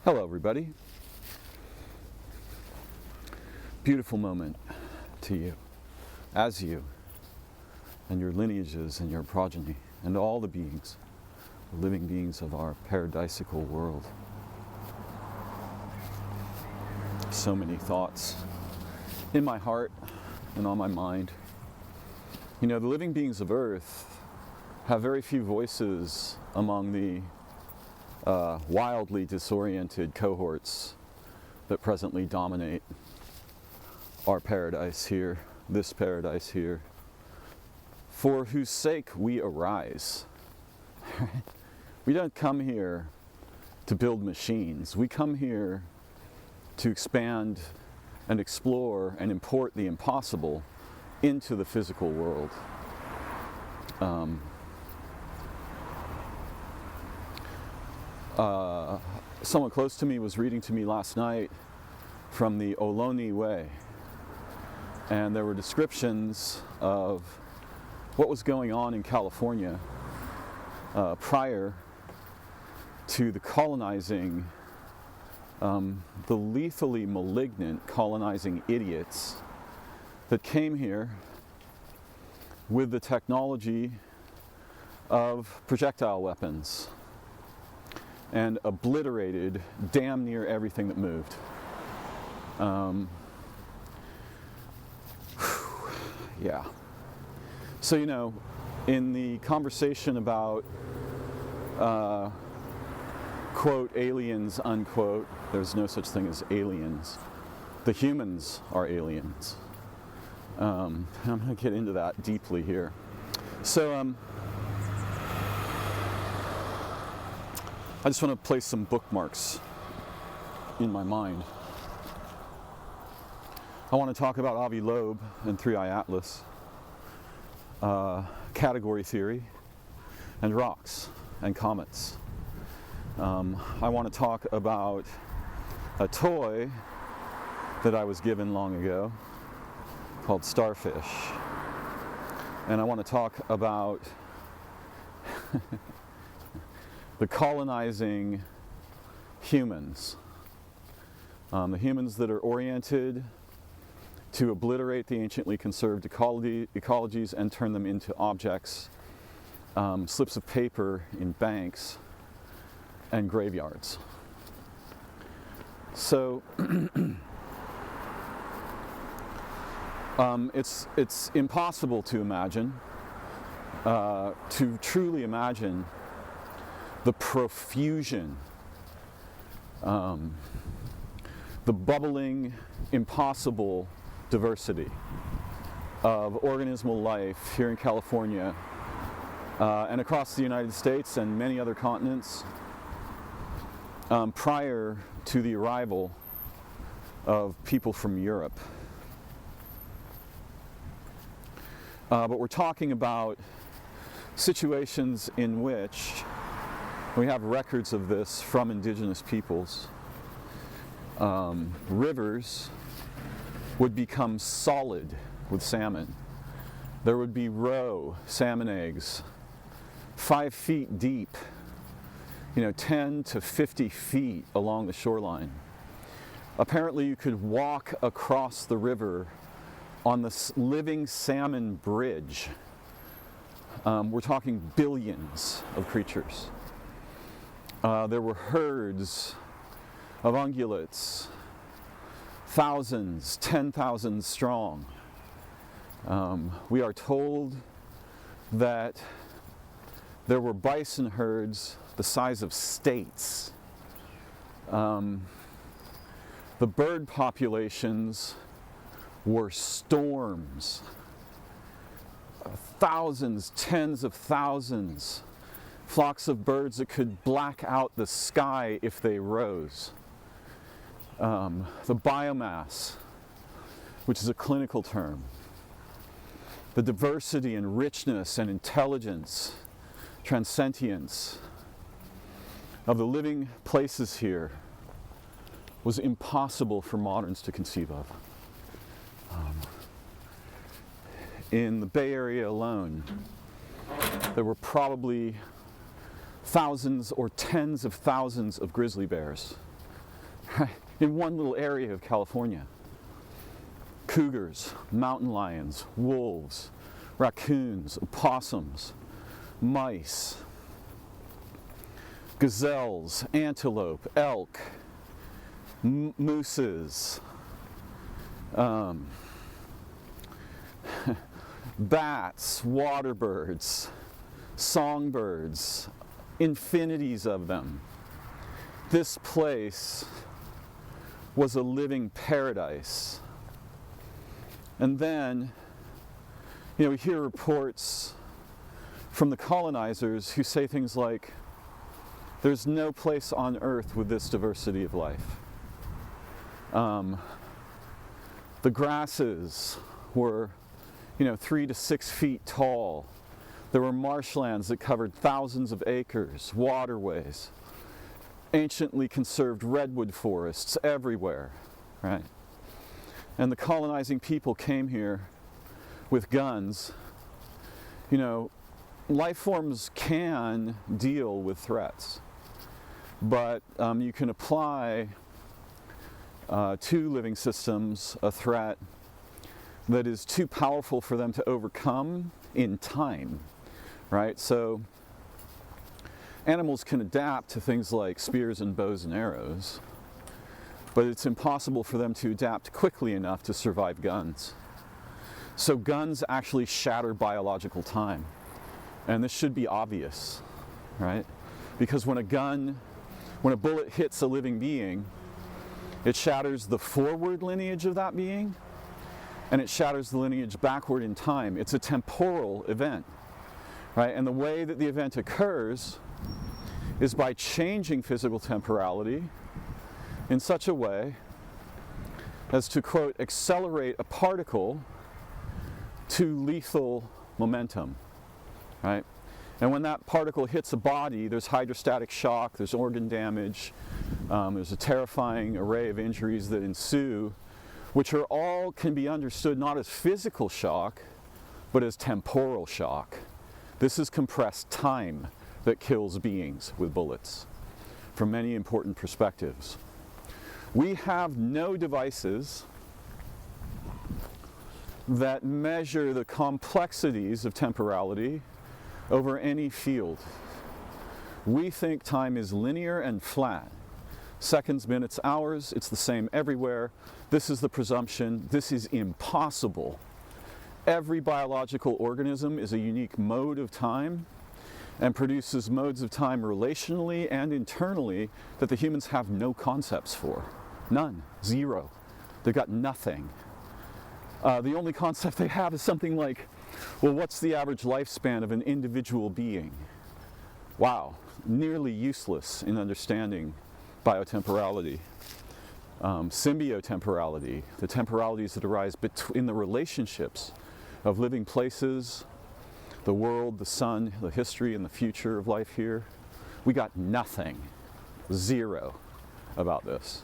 Hello, everybody. Beautiful moment to you, as you, and your lineages and your progeny, and all the beings, the living beings of our paradisical world. So many thoughts in my heart and on my mind. You know, the living beings of Earth have very few voices among the wildly disoriented cohorts that presently dominate our paradise here, this paradise here, for whose sake we arise. We don't come here to build machines. We come here to expand and explore and import the impossible into the physical world. Someone close to me was reading to me last night from the Ohlone Way, and there were descriptions of what was going on in California prior to the colonizing, the lethally malignant colonizing idiots that came here with the technology of projectile weapons and obliterated damn near everything that moved. Yeah. So, you know, in the conversation about, quote, aliens, unquote, there's no such thing as aliens. The humans are aliens. I'm going to get into that deeply here. So, I just want to place some bookmarks in my mind. I want to talk about Avi Loeb and Three-Eye Atlas, category theory, and rocks and comets. I want to talk about a toy that I was given long ago called starFish. And I want to talk about the colonizing humans. The humans that are oriented to obliterate the anciently conserved ecologies and turn them into objects, slips of paper in banks and graveyards. So it's impossible to imagine, to truly imagine the profusion, the bubbling, impossible diversity of organismal life here in California and across the United States and many other continents prior to the arrival of people from Europe. But we're talking about situations in which we have records of this from indigenous peoples. Rivers would become solid with salmon. There would be roe salmon eggs 5 feet deep, 10 to 50 feet along the shoreline. Apparently you could walk across the river on the living salmon bridge. We're talking billions of creatures. There were herds of ungulates, thousands, 10,000 strong. We are told that there were bison herds the size of states. The bird populations were storms. Thousands, tens of thousands. Flocks of birds that could black out the sky if they rose. The biomass, which is a clinical term. The diversity and richness and intelligence, transcendence of the living places here was impossible for moderns to conceive of. In the Bay Area alone, there were probably thousands or tens of thousands of grizzly bears right? In one little area of California. Cougars, mountain lions, wolves, raccoons, opossums, mice, gazelles, antelope, elk, mooses, bats, water birds, songbirds, infinities of them. This place was a living paradise. And then, we hear reports from the colonizers who say things like, there's no place on earth with this diversity of life. The grasses were, 3 to 6 feet tall. There were marshlands that covered thousands of acres, waterways, anciently conserved redwood forests everywhere, right? And the colonizing people came here with guns. Life forms can deal with threats, but you can apply to living systems a threat that is too powerful for them to overcome in time, right? So animals can adapt to things like spears and bows and arrows, but it's impossible for them to adapt quickly enough to survive guns. So guns actually shatter biological time. And this should be obvious, right? Because when a bullet hits a living being, it shatters the forward lineage of that being, and it shatters the lineage backward in time. It's a temporal event, right? And the way that the event occurs is by changing physical temporality in such a way as to, quote, accelerate a particle to lethal momentum, right? And when that particle hits a body, there's hydrostatic shock, there's organ damage, there's a terrifying array of injuries that ensue, which are all can be understood not as physical shock, but as temporal shock. This is compressed time that kills beings with bullets from many important perspectives. We have no devices that measure the complexities of temporality over any field. We think time is linear and flat. Seconds, minutes, hours, it's the same everywhere. This is the presumption. This is impossible. Every biological organism is a unique mode of time and produces modes of time relationally and internally that the humans have no concepts for. None. Zero. They've got nothing. The only concept they have is something like, well, what's the average lifespan of an individual being? Wow, nearly useless in understanding biotemporality. Symbiotemporality, the temporalities that arise in the relationships of living places, the world, the sun, the history and the future of life here. We got nothing, zero about this.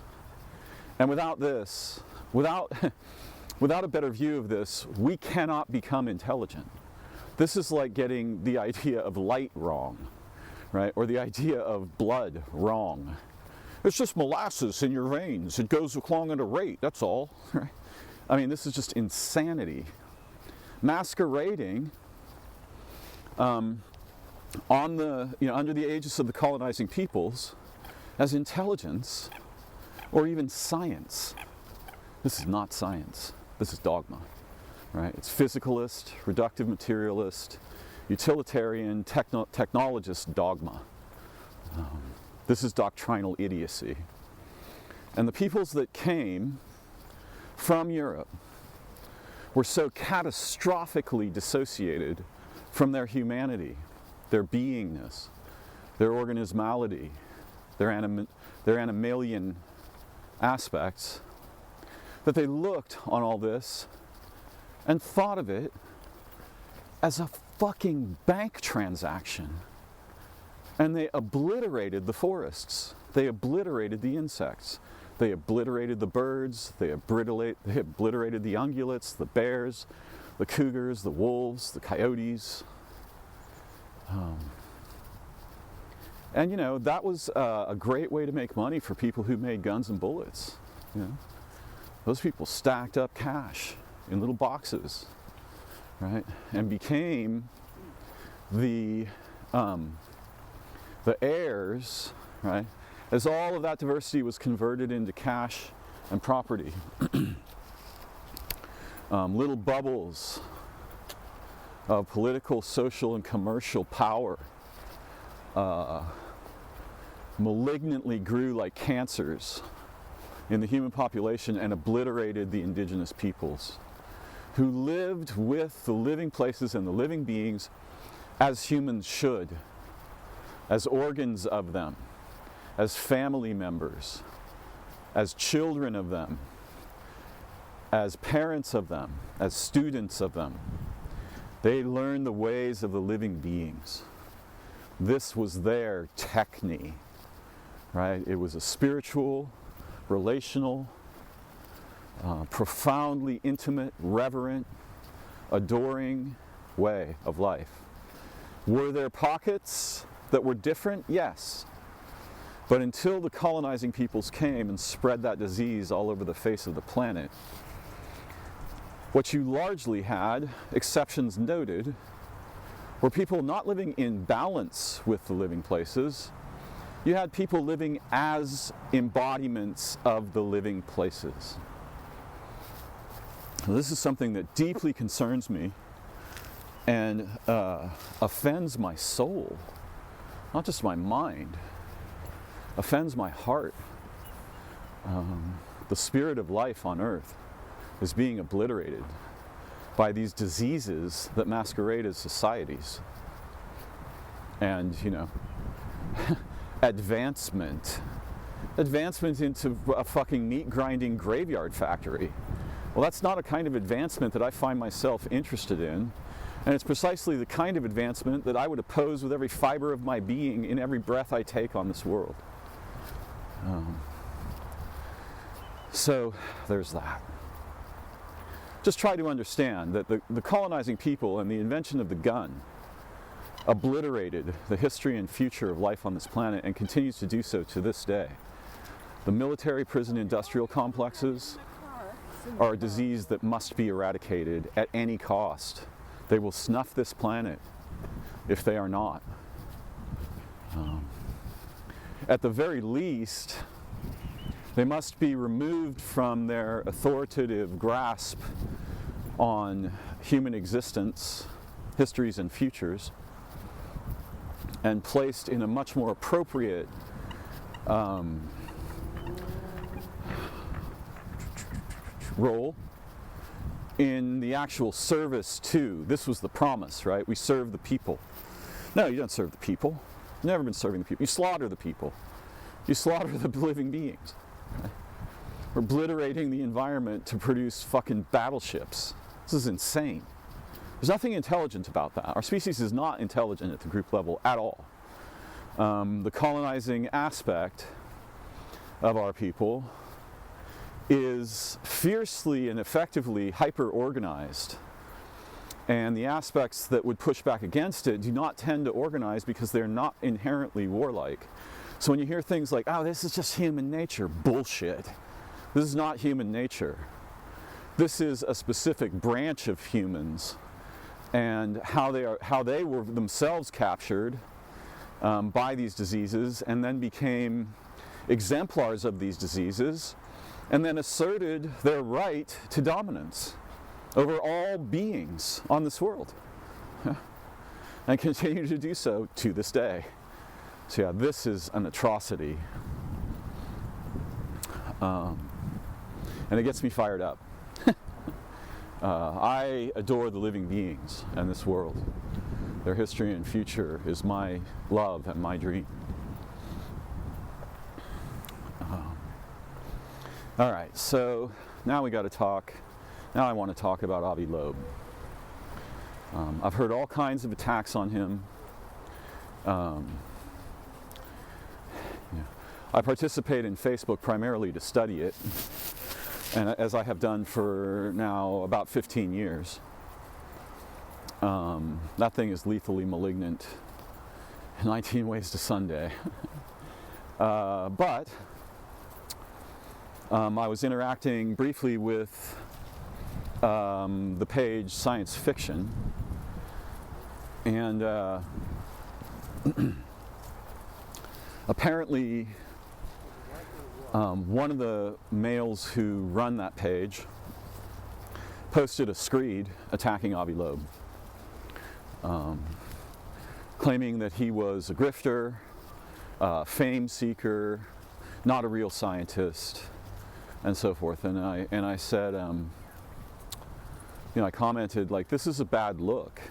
And without this, without a better view of this, we cannot become intelligent. This is like getting the idea of light wrong, right? Or the idea of blood wrong. It's just molasses in your veins. It goes along at a rate, that's all. Right? I mean, this is just insanity. Masquerading under the aegis of the colonizing peoples as intelligence or even science. This is not science. This is dogma, right? It's physicalist, reductive materialist, utilitarian, technologist dogma. This is doctrinal idiocy. And the peoples that came from Europe were so catastrophically dissociated from their humanity, their beingness, their organismality, their animalian aspects, that they looked on all this and thought of it as a fucking bank transaction. And they obliterated the forests. They obliterated the insects. They obliterated the birds. They obliterated the ungulates, the bears, the cougars, the wolves, the coyotes. And that was a great way to make money for people who made guns and bullets. Those people stacked up cash in little boxes, right, and became the heirs, right, as all of that diversity was converted into cash and property. Little bubbles of political, social, and commercial power malignantly grew like cancers in the human population and obliterated the indigenous peoples who lived with the living places and the living beings as humans should, as organs of them, as family members, as children of them, as parents of them, as students of them. They learned the ways of the living beings. This was their techne, right? It was a spiritual, relational, profoundly intimate, reverent, adoring way of life. Were there pockets that were different? Yes. But until the colonizing peoples came and spread that disease all over the face of the planet, what you largely had, exceptions noted, were people not living in balance with the living places. You had people living as embodiments of the living places. Now, this is something that deeply concerns me and offends my soul, not just my mind, offends my heart. The spirit of life on earth is being obliterated by these diseases that masquerade as societies. And, advancement into a fucking meat grinding graveyard factory. Well, that's not a kind of advancement that I find myself interested in. And it's precisely the kind of advancement that I would oppose with every fiber of my being in every breath I take on this world. So there's that. Just try to understand that the colonizing people and the invention of the gun obliterated the history and future of life on this planet and continues to do so to this day. The military prison industrial complexes are a disease that must be eradicated at any cost. They will snuff this planet if they are not. At the very least, they must be removed from their authoritative grasp on human existence, histories, and futures, and placed in a much more appropriate role in the actual service to. This was the promise, right? We serve the people. No, you don't serve the people. You've never been serving the people. You slaughter the people. You slaughter the living beings. Right? We're obliterating the environment to produce fucking battleships. This is insane. There's nothing intelligent about that. Our species is not intelligent at the group level at all. The colonizing aspect of our people is fiercely and effectively hyper-organized. And the aspects that would push back against it do not tend to organize because they're not inherently warlike. So when you hear things like, oh, this is just human nature, bullshit. This is not human nature. This is a specific branch of humans and how they were themselves captured by these diseases and then became exemplars of these diseases and then asserted their right to dominance over all beings on this world and continue to do so to this day. So yeah, this is an atrocity. And it gets me fired up. I adore the living beings in this world. Their history and future is my love and my dream. All right, so now we got to talk. Now I want to talk about Avi Loeb. I've heard all kinds of attacks on him. I participate in Facebook primarily to study it, and as I have done for now about 15 years. That thing is lethally malignant. 19 Ways to Sunday. But I was interacting briefly with the page Science Fiction, and apparently one of the males who run that page posted a screed attacking Avi Loeb, claiming that he was a grifter, fame seeker, not a real scientist, and so forth. And I said, I commented, like, this is a bad look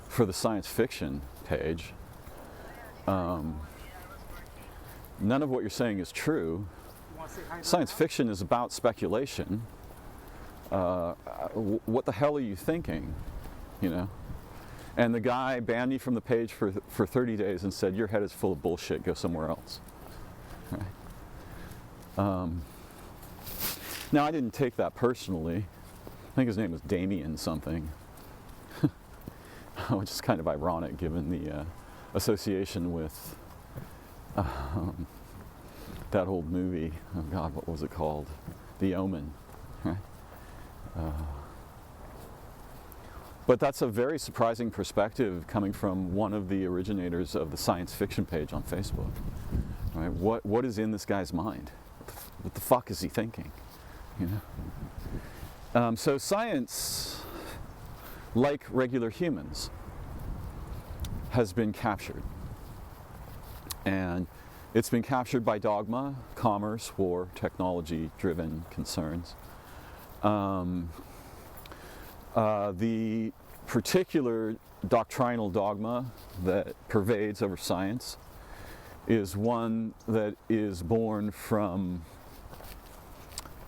for the science fiction page. None of what you're saying is true. Science fiction is about speculation. What the hell are you thinking? You know? And the guy banned me from the page for 30 days and said, your head is full of bullshit, go somewhere else. Right? Now, I didn't take that personally. I think his name was Damien something, which is kind of ironic given the association with that old movie. Oh God, what was it called? The Omen. Right? But that's a very surprising perspective coming from one of the originators of the science fiction page on Facebook. Right? What is in this guy's mind? What the fuck is he thinking? You know? So science, like regular humans, has been captured. And it's been captured by dogma, commerce, war, technology-driven concerns. The particular doctrinal dogma that pervades over science is one that is born from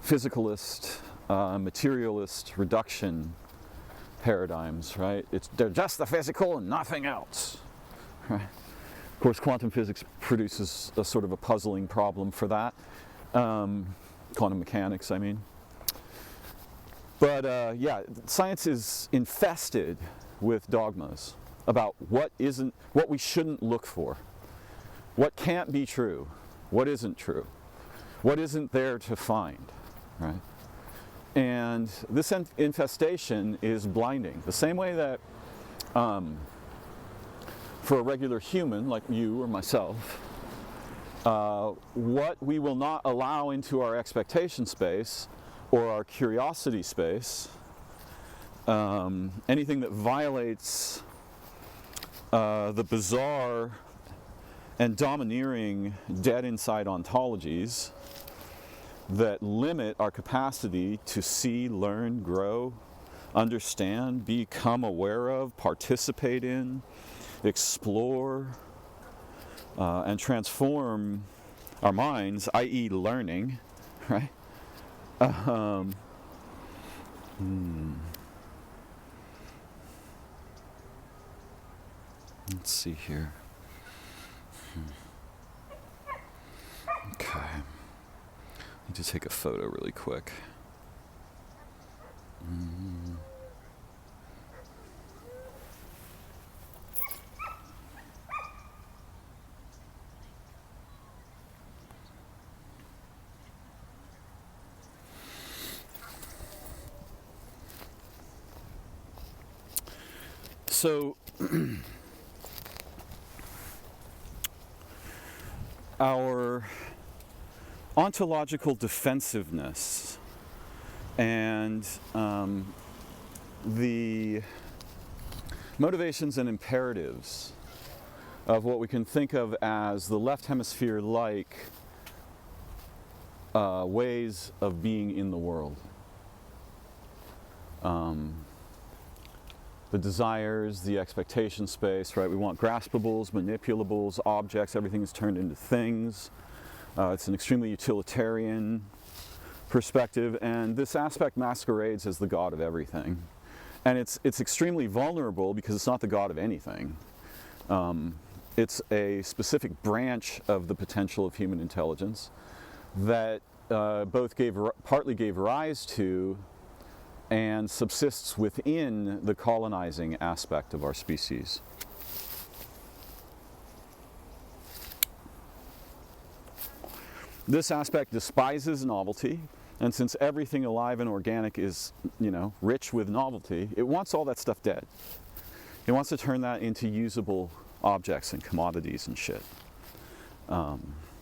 physicalist, materialist reduction paradigms, right? They're just the physical and nothing else, right? Of course, quantum physics produces a sort of a puzzling problem for that. Quantum mechanics, I mean. But yeah, science is infested with dogmas about what we shouldn't look for, what can't be true, what isn't true, what isn't there to find, right? And this infestation is blinding. The same way that for a regular human like you or myself, what we will not allow into our expectation space or our curiosity space, anything that violates the bizarre and domineering dead inside ontologies that limit our capacity to see, learn, grow, understand, become aware of, participate in, explore, and transform our minds, i.e. learning, right? Let's see here. Okay. Let me just take a photo really quick. So, our ontological defensiveness and the motivations and imperatives of what we can think of as the left hemisphere-like ways of being in the world. The desires, the expectation space, right? We want graspables, manipulables, objects, everything is turned into things. It's an extremely utilitarian perspective, and this aspect masquerades as the God of everything. And it's extremely vulnerable because it's not the God of anything. It's a specific branch of the potential of human intelligence that partly gave rise to and subsists within the colonizing aspect of our species. This aspect despises novelty, and since everything alive and organic is, rich with novelty, it wants all that stuff dead. It wants to turn that into usable objects and commodities and shit.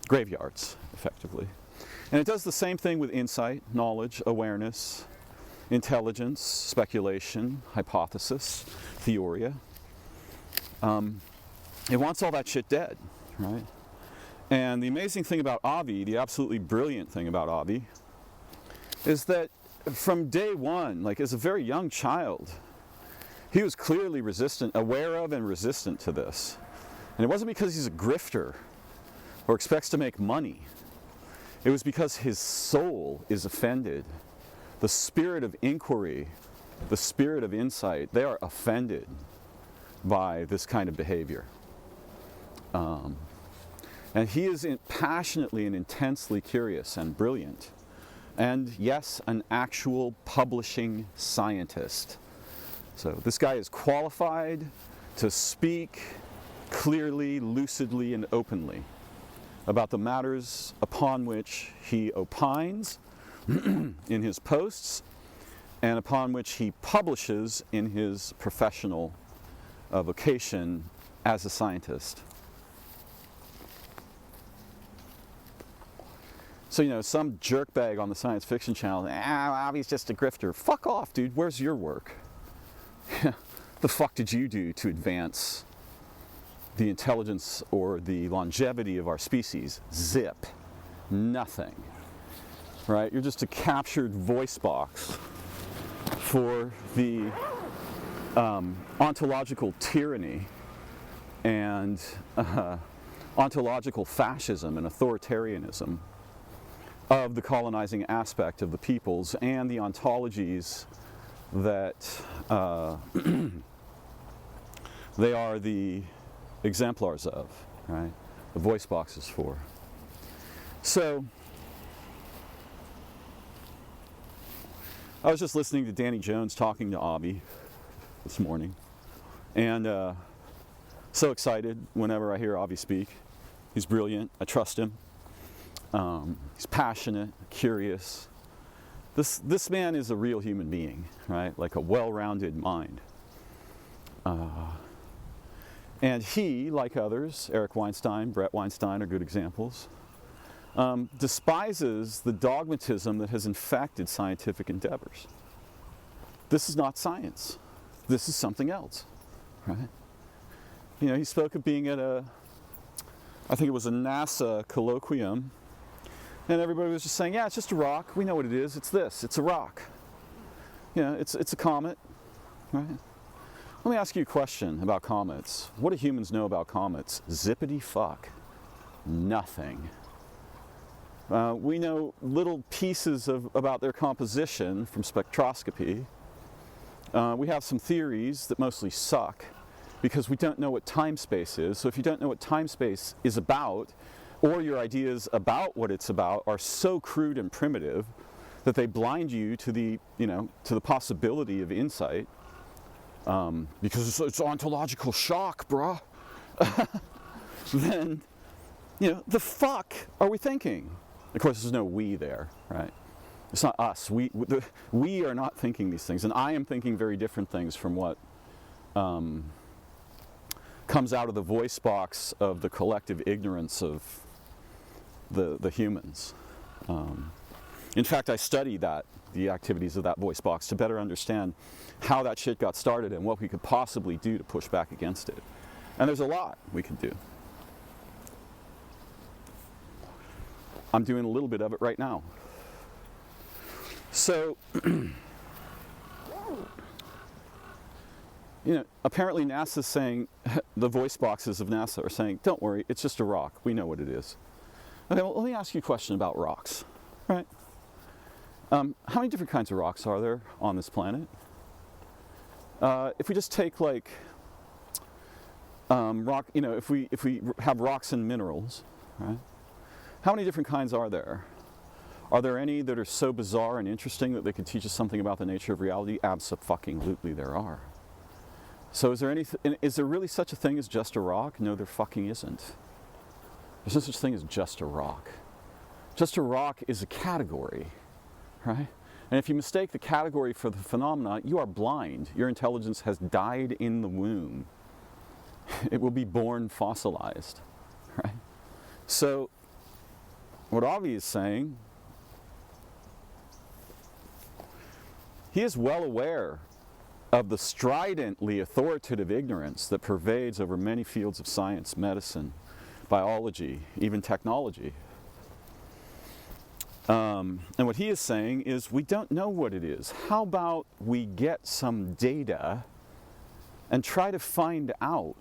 Graveyards, effectively. And it does the same thing with insight, knowledge, awareness, intelligence, speculation, hypothesis, theoria. It wants all that shit dead, right? And the amazing thing about Avi, the absolutely brilliant thing about Avi, is that from day one, like as a very young child, he was clearly aware of and resistant to this. And it wasn't because he's a grifter or expects to make money. It was because his soul is offended. The spirit of inquiry, the spirit of insight, they are offended by this kind of behavior. And he is passionately and intensely curious and brilliant. And yes, an actual publishing scientist. So this guy is qualified to speak clearly, lucidly, and openly about the matters upon which he opines in his posts and upon which he publishes in his professional vocation as a scientist. So, some jerkbag on the science fiction channel, Avi's just a grifter. Fuck off, dude. Where's your work? The fuck did you do to advance the intelligence or the longevity of our species? Zip. Nothing. Right? You're just a captured voice box for the ontological tyranny and ontological fascism and authoritarianism of the colonizing aspect of the peoples and the ontologies that they are the exemplars of, right? The voice boxes for. So, I was just listening to Danny Jones talking to Avi this morning, and so excited whenever I hear Avi speak. He's brilliant. I trust him. He's passionate, curious. This man is a real human being, right? Like a well-rounded mind. And he, like others, Eric Weinstein, Brett Weinstein are good examples, despises the dogmatism that has infected scientific endeavors. This is not science. This is something else, right? He spoke of being at I think it was a NASA colloquium, and everybody was just saying, yeah, it's just a rock. We know what it is. It's this. It's a rock. It's a comet, right? Let me ask you a question about comets. What do humans know about comets? Zippity fuck. Nothing. We know little pieces about their composition from spectroscopy. We have some theories that mostly suck because we don't know what time-space is. So if you don't know what time-space is about, or your ideas about what it's about are so crude and primitive that they blind you to the possibility of insight, because it's ontological shock, bruh. Then, the fuck are we thinking? Of course, there's no we there, right? It's not us. We are not thinking these things, and I am thinking very different things from what comes out of the voice box of the collective ignorance of the humans. In fact, I study the activities of that voice box to better understand how that shit got started and what we could possibly do to push back against it. And there's a lot we can do. I'm doing a little bit of it right now. So, apparently NASA's saying, the voice boxes of NASA are saying, don't worry, it's just a rock. We know what it is. Okay, well, let me ask you a question about rocks, right? How many different kinds of rocks are there on this planet? If we just take rock, if we have rocks and minerals, right? How many different kinds are there? Are there any that are so bizarre and interesting that they could teach us something about the nature of reality? Abso-fucking-lutely there are. So is there really such a thing as just a rock? No, there fucking isn't. There's no such thing as just a rock. Just a rock is a category, right? And if you mistake the category for the phenomena, you are blind. Your intelligence has died in the womb. It will be born fossilized, right? So, what Avi is saying, he is well aware of the stridently authoritative ignorance that pervades over many fields of science, medicine, biology, even technology. And what he is saying is, we don't know what it is. How about we get some data and try to find out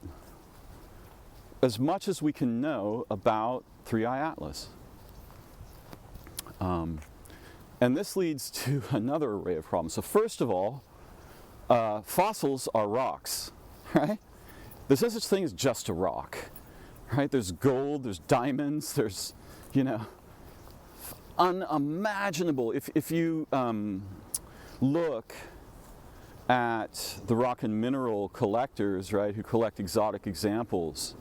as much as we can know about Three-Eye Atlas? And this leads to another array of problems. So first of all, fossils are rocks, right? There's no such thing as just a rock, right? There's gold, there's diamonds, there's, unimaginable. If you look at the rock and mineral collectors, right, who collect exotic examples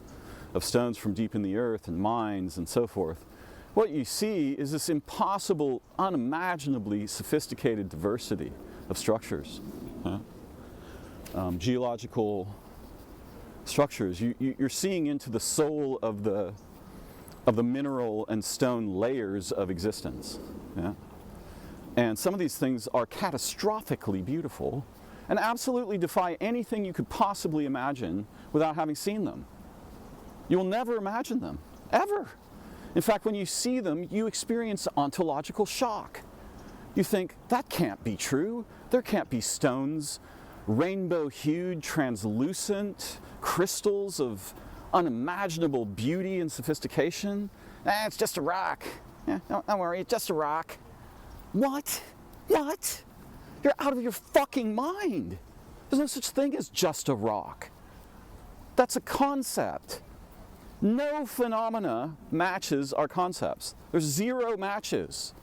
of stones from deep in the earth and mines and so forth, what you see is this impossible, unimaginably sophisticated diversity of structures, geological structures. You're seeing into the soul of the mineral and stone layers of existence. Yeah? And some of these things are catastrophically beautiful and absolutely defy anything you could possibly imagine without having seen them. You will never imagine them, ever. In fact, when you see them, you experience ontological shock. You think, that can't be true. There can't be stones, rainbow-hued, translucent crystals of unimaginable beauty and sophistication. It's just a rock. Yeah, don't worry, it's just a rock. What? What? You're out of your fucking mind. There's no such thing as just a rock. That's a concept. No phenomena matches our concepts. There's zero matches,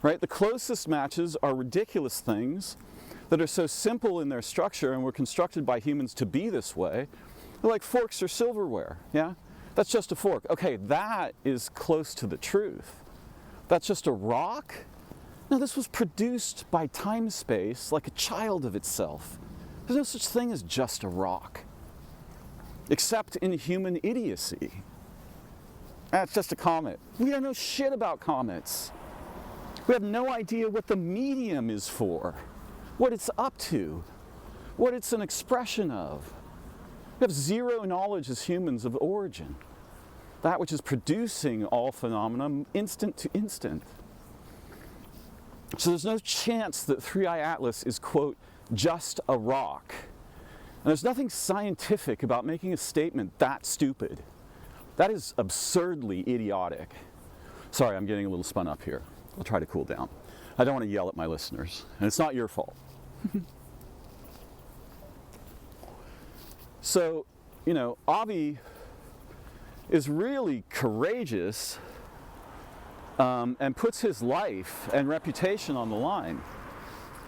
right? The closest matches are ridiculous things that are so simple in their structure and were constructed by humans to be this way. They're like forks or silverware, yeah? That's just a fork. Okay, that is close to the truth. That's just a rock? No, this was produced by time-space like a child of itself. There's no such thing as just a rock, except in human idiocy. That's just a comet. We don't know shit about comets. We have no idea what the medium is for, what it's up to, what it's an expression of. We have zero knowledge as humans of origin, that which is producing all phenomena instant to instant. So there's no chance that Three-Eye Atlas is, quote, just a rock. And there's nothing scientific about making a statement that stupid. That is absurdly idiotic. Sorry, I'm getting a little spun up here. I'll try to cool down. I don't want to yell at my listeners, and it's not your fault. So, Avi is really courageous and puts his life and reputation on the line,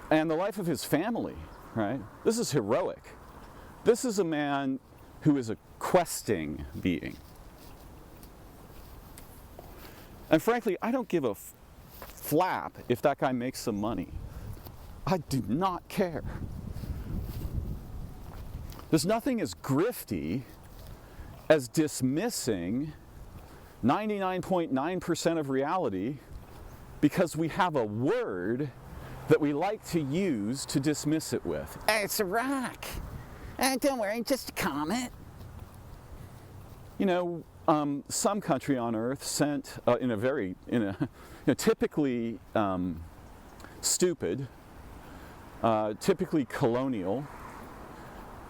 and the life of his family, right? This is heroic. This is a man who is a questing being. And frankly, I don't give a flap if that guy makes some money. I do not care. There's nothing as grifty as dismissing 99.9% of reality because we have a word that we like to use to dismiss it with. It's a rock. Don't worry, just a comet. Some country on Earth sent in a typically stupid, typically colonial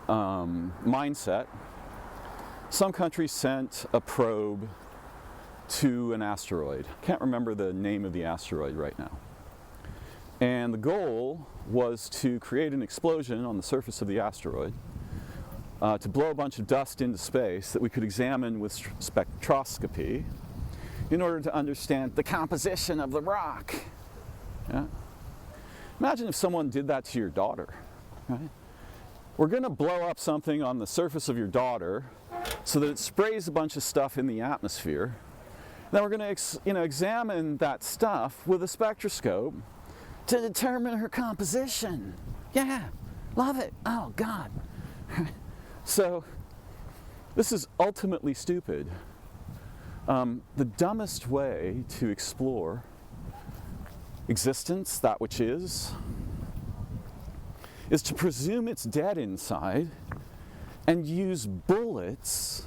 mindset. Some country sent a probe to an asteroid. Can't remember the name of the asteroid right now. And the goal was to create an explosion on the surface of the asteroid, to blow a bunch of dust into space that we could examine with spectroscopy in order to understand the composition of the rock. Yeah? Imagine if someone did that to your daughter. Right? We're going to blow up something on the surface of your daughter so that it sprays a bunch of stuff in the atmosphere, Then we're going to examine that stuff with a spectroscope to determine her composition. Yeah, love it. Oh, God. So, this is ultimately stupid. The dumbest way to explore existence, that which is to presume it's dead inside and use bullets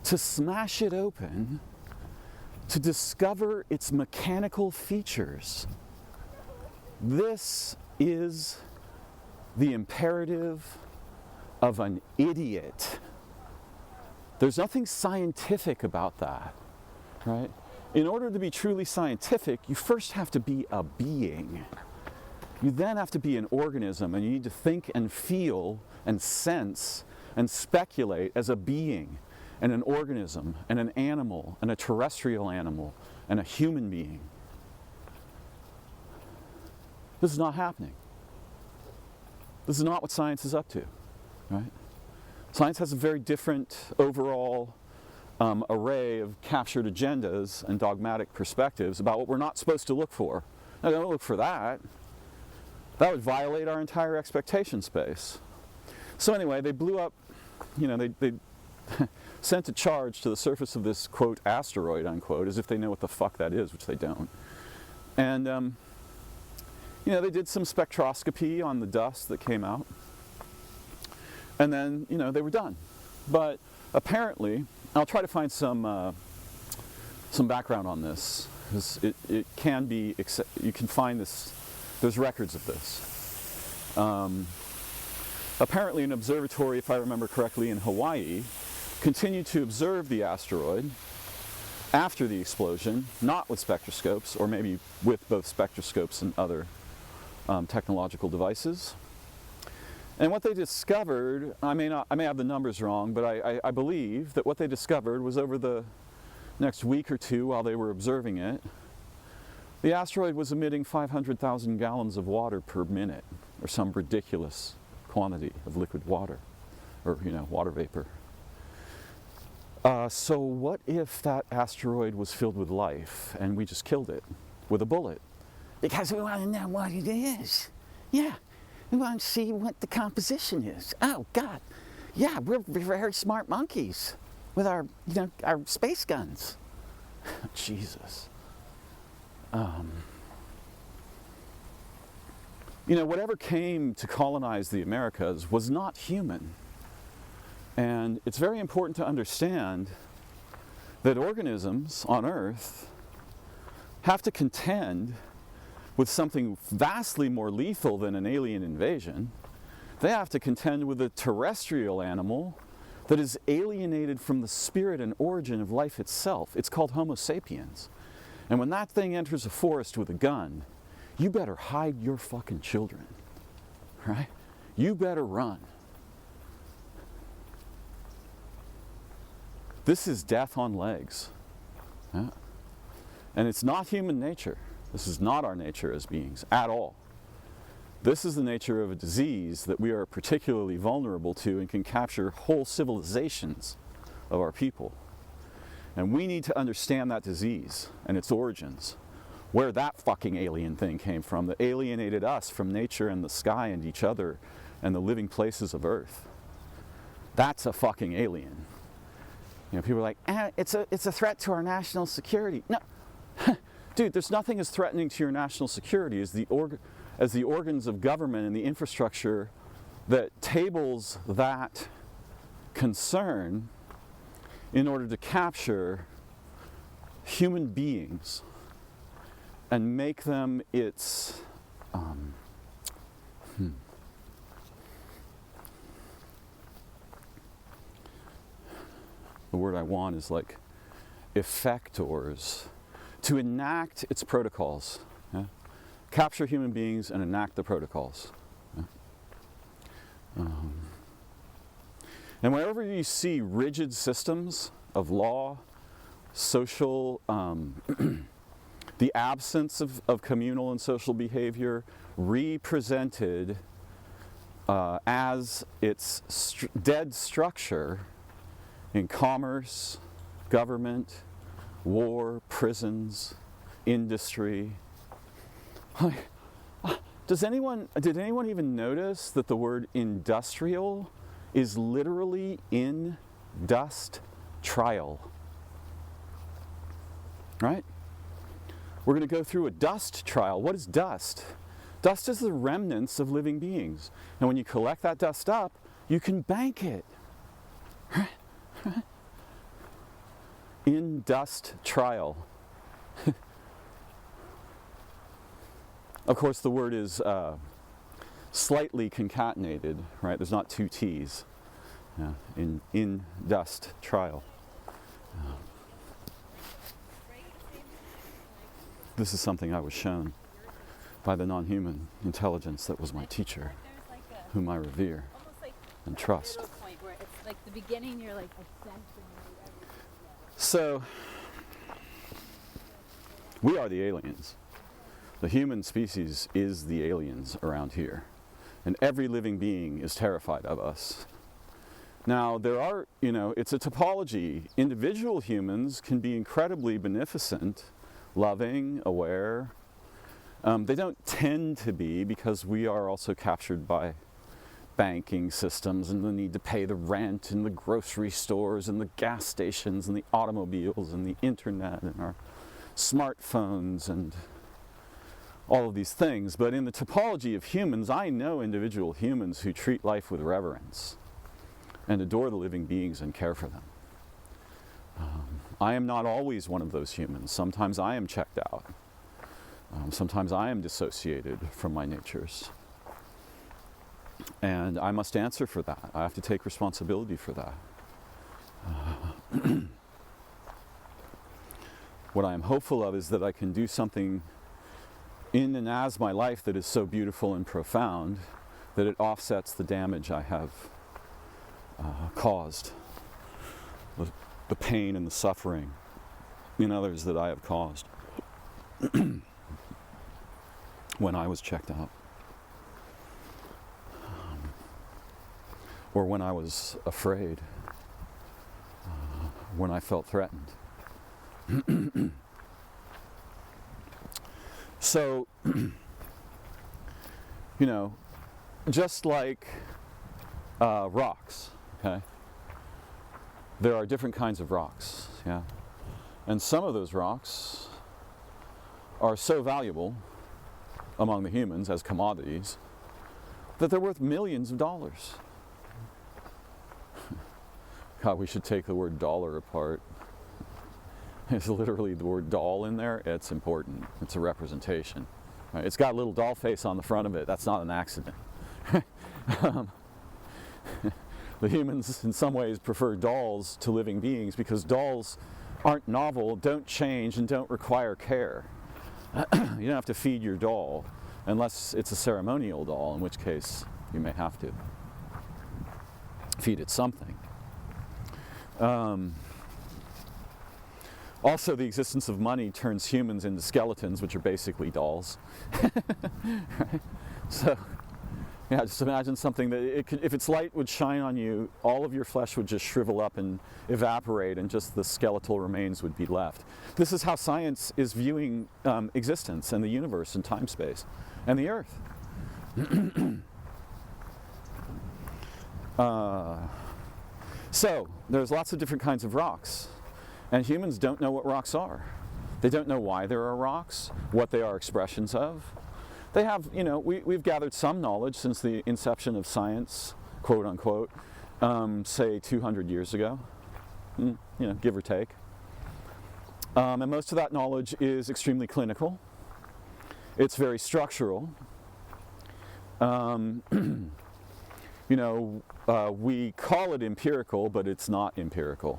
to smash it open to discover its mechanical features. This is the imperative of an idiot. There's nothing scientific about that, right? In order to be truly scientific, you first have to be a being. You then have to be an organism, and you need to think and feel and sense and speculate as a being and an organism and an animal and a terrestrial animal and a human being. This is not happening. This is not what science is up to, right? Science has a very different overall array of captured agendas and dogmatic perspectives about what we're not supposed to look for. Now, don't look for that. That would violate our entire expectation space. So anyway, they blew up, they sent a charge to the surface of this, quote, asteroid, unquote, as if they know what the fuck that is, which they don't. And, they did some spectroscopy on the dust that came out. And then, they were done. But apparently, I'll try to find some background on this, because it can be, you can find this, there's records of this. Apparently an observatory, if I remember correctly, in Hawaii, continued to observe the asteroid after the explosion, not with spectroscopes, or maybe with both spectroscopes and other technological devices. And what they discovered, I may have the numbers wrong, but I believe that what they discovered was over the next week or two while they were observing it, the asteroid was emitting 500,000 gallons of water per minute, or some ridiculous quantity of liquid water, or water vapor. So what if that asteroid was filled with life and we just killed it with a bullet? Because we want to know what it is. Yeah, we want to see what the composition is. Oh God, yeah, we're very smart monkeys with our space guns. Jesus. Whatever came to colonize the Americas was not human. And it's very important to understand that organisms on Earth have to contend with something vastly more lethal than an alien invasion. They have to contend with a terrestrial animal that is alienated from the spirit and origin of life itself. It's called Homo sapiens. And when that thing enters a forest with a gun, you better hide your fucking children, right? You better run. This is death on legs. Yeah? And it's not human nature. This is not our nature as beings at all. This is the nature of a disease that we are particularly vulnerable to and can capture whole civilizations of our people. And we need to understand that disease and its origins, where that fucking alien thing came from that alienated us from nature and the sky and each other and the living places of Earth. That's a fucking alien. People are like, it's a threat to our national security. No, dude, there's nothing as threatening to your national security as the organs of government and the infrastructure that tables that concern in order to capture human beings and make them its the word I want is like effectors, to enact its protocols. Yeah? Capture human beings and enact the protocols. Yeah? And whenever you see rigid systems of law, social, the absence of communal and social behavior represented as its dead structure in commerce, government, war, prisons, industry. Did anyone even notice that the word industrial is literally in dust trial? Right? We're going to go through a dust trial. What is dust? Dust is the remnants of living beings. And when you collect that dust up, you can bank it. In dust trial. Of course, the word is slightly concatenated, right? There's not two T's. In dust trial. This is something I was shown by the non-human intelligence that was my teacher, whom I revere and trust. Point where it's like the beginning, you're like so, we are the aliens. The human species is the aliens around here. And every living being is terrified of us. Now, there are, it's a topology. Individual humans can be incredibly beneficent, loving, aware. They don't tend to be, because we are also captured by banking systems and the need to pay the rent and the grocery stores and the gas stations and the automobiles and the internet and our smartphones and all of these things. But in the topology of humans, I know individual humans who treat life with reverence and adore the living beings and care for them. I am not always one of those humans. Sometimes I am checked out. Sometimes I am dissociated from my natures. And I must answer for that. I have to take responsibility for that. What I am hopeful of is that I can do something in and as my life that is so beautiful and profound that it offsets the damage I have caused, the pain and the suffering in others that I have caused when I was checked out. Or when I was afraid, when I felt threatened. So, just like rocks, okay? There are different kinds of rocks, yeah? And some of those rocks are so valuable among the humans as commodities that they're worth millions of dollars. God, we should take the word dollar apart. There's literally the word doll in there. It's important. It's a representation. Right? It's got a little doll face on the front of it. That's not an accident. The humans, in some ways, prefer dolls to living beings because dolls aren't novel, don't change, and don't require care. You don't have to feed your doll unless it's a ceremonial doll, in which case you may have to feed it something. Also, the existence of money turns humans into skeletons, which are basically dolls. Right? So, yeah, just imagine something that if its light would shine on you, all of your flesh would just shrivel up and evaporate, and just the skeletal remains would be left. This is how science is viewing existence and the universe and time-space and the Earth. So, there's lots of different kinds of rocks, and humans don't know what rocks are. They don't know why there are rocks, what they are expressions of. They have, we've gathered some knowledge since the inception of science, quote unquote, say 200 years ago, give or take. And most of that knowledge is extremely clinical. It's very structural. We call it empirical, but it's not empirical.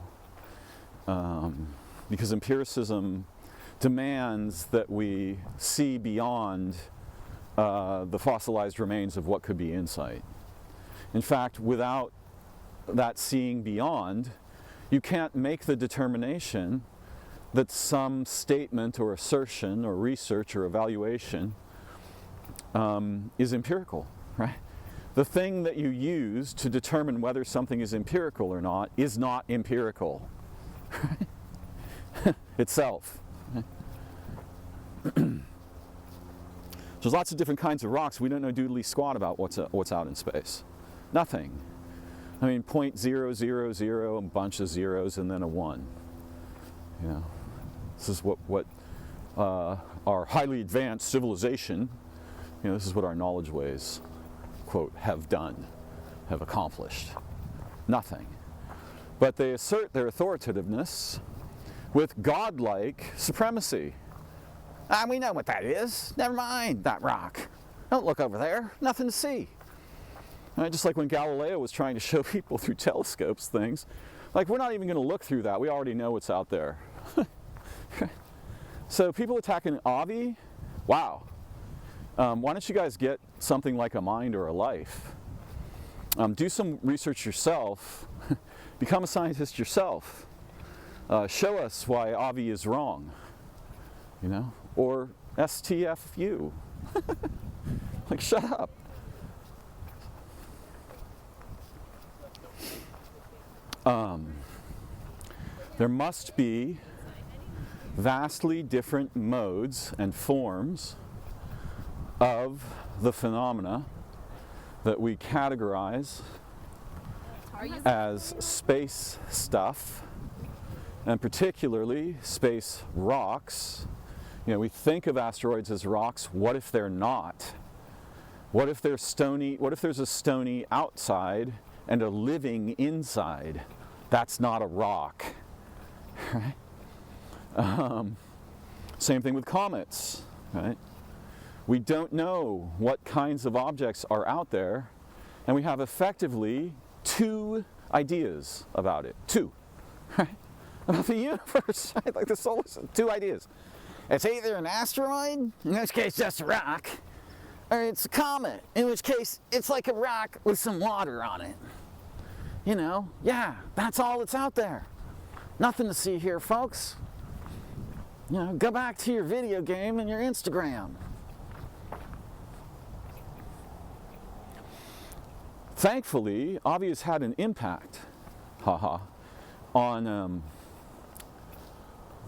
Because empiricism demands that we see beyond the fossilized remains of what could be insight. In fact, without that seeing beyond, you can't make the determination that some statement or assertion or research or evaluation is empirical, right? The thing that you use to determine whether something is empirical or not is not empirical. itself. There's lots of different kinds of rocks. We don't know doodly squat about what's out in space. Nothing. I mean, 0.000, a bunch of zeros, and then a 1. You know, this is what our highly advanced civilization, you know, this is what our knowledge ways, quote, have done, have accomplished. Nothing. But they assert their authoritativeness with godlike supremacy. We know what that is. Never mind that rock. Don't look over there. Nothing to see. Just like when Galileo was trying to show people through telescopes things, like, we're not even going to look through that. We already know what's out there. So people attacking Avi, wow. Why don't you guys get something like a mind or a life? Do some research yourself. Become a scientist yourself. Show us why Avi is wrong. You know? Or STFU. Like, shut up. There must be vastly different modes and forms of the phenomena that we categorize as space stuff, and particularly space rocks. You know, we think of asteroids as rocks. What if they're not? What if they're stony? What if there's a stony outside and a living inside? That's not a rock, right? Same thing with comets, right? We don't know what kinds of objects are out there, and we have effectively 2 ideas about it. 2, right? About the universe, right? Like the solar system. 2 ideas. It's either an asteroid, in which case just a rock, or it's a comet, in which case it's like a rock with some water on it. You know, yeah, that's all that's out there. Nothing to see here, folks. You know, go back to your video game and your Instagram. Thankfully, Avi has had an impact, on